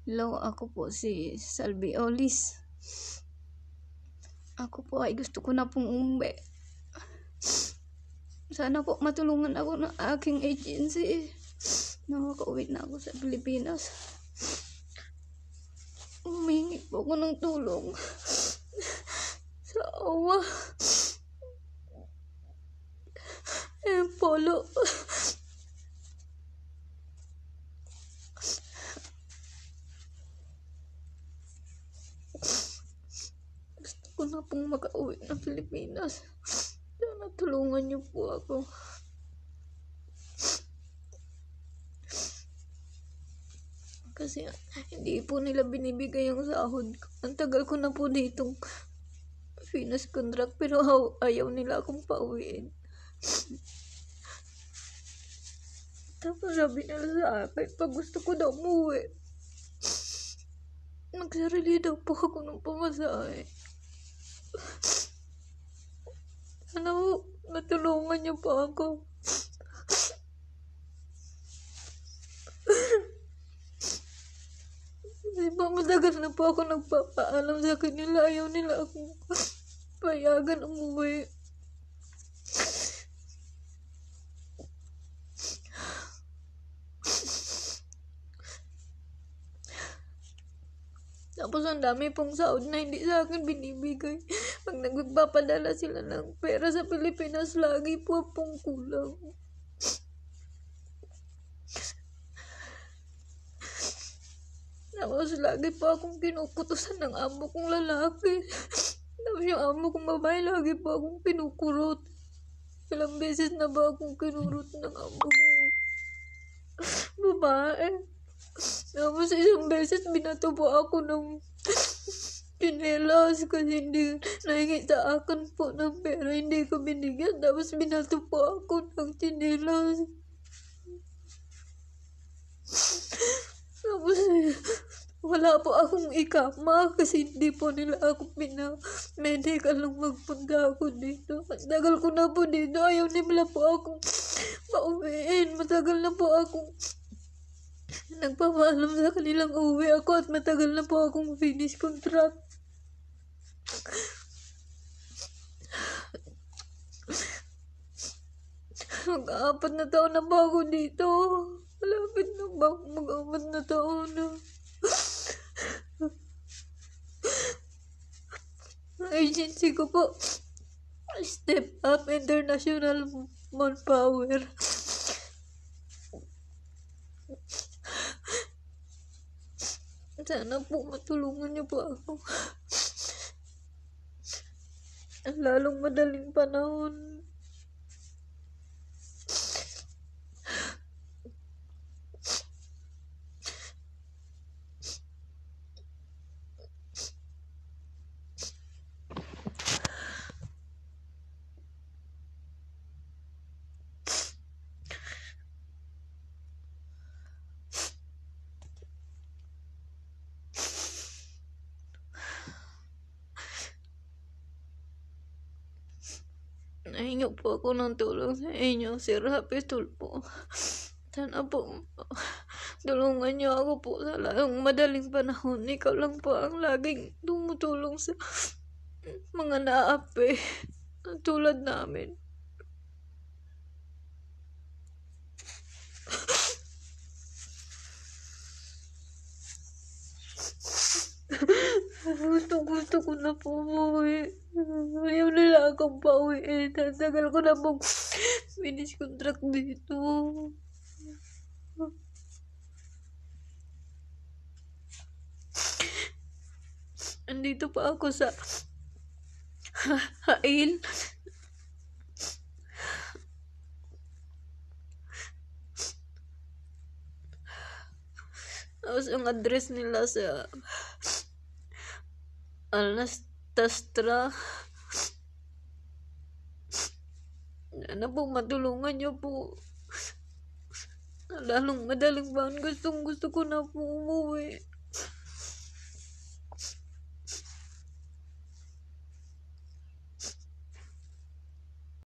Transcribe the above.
Hello, ako po si Salvi Olis. Ako po ay gusto ko na pong umuwi. Sana po matulungan ako ng aking agency. Nakaka-uwi na ako sa Pilipinas. Humingi po ako ng tulong. Sa awa. Polo. Gusto ko na pong makauwi ng Pilipinas. Sana tulungan niyo po ako. Kasi hindi po nila binibigay yung sahod ko. Ang tagal ko na po ditong finish contract pero ayaw nila akong pauwiin. Tapos sabi nila sa akin, pag gusto ko daw umuwi, nagsarili daw po ako ng pamasahe. Sana po, natulungan niyo po ako. Kasi pa matagal na po ako nagpapaalam sa kanila. Ayaw nila akong payagan umuwi. Tapos ang dami pong sahod na hindi sa akin binibigay. Pag nagpapadala sila ng pera sa Pilipinas, lagi po pong kulang. Tapos lagi po akong kinukutusan ng amo kong lalaki. Tapos yung amo kong babae, lagi po akong kinukurot. Ilang beses na ba akong kinurot ng amo kong babae. Tapos isang beses binato po ako ng tsinelas kasi hindi nahingi sa akin po ng pera, hindi ko binigyan. Tapos binato po ako ng tsinelas. Tapos wala po akong ikama kasi hindi po nila ako medical nung magpunta ako dito. Matagal ko na po dito, ayaw nila po akong pauwiin. Matagal na po akong nagpapaalam sa kanilang uwi ako at matagal na po akong finish contract. Mag-apat na taon na ba ako dito? Malapit na ba ako mag-apat na taon na? Ang agency ko po, Step Up International Manpower. Sana po matulungan niyo po ako. Lalong madaling panahon. Nahingi po ako ng tulong sa inyo, Sir Happy Tulfo. Sana po tulungan niyo ako po sa lalong madaling panahon. Ikaw lang po ang laging tumutulong sa mga naapi tulad namin. Gusto ko na po umuwi. Ayaw nila akong pauwiin. Tagal ko na pong finish contract dito. Andito pa ako sa Hail. Tapos ang address nila sa Anastastra. Sana po matulungan niyo po. Lalong madaling panahon. Gusto ko na po umuwi.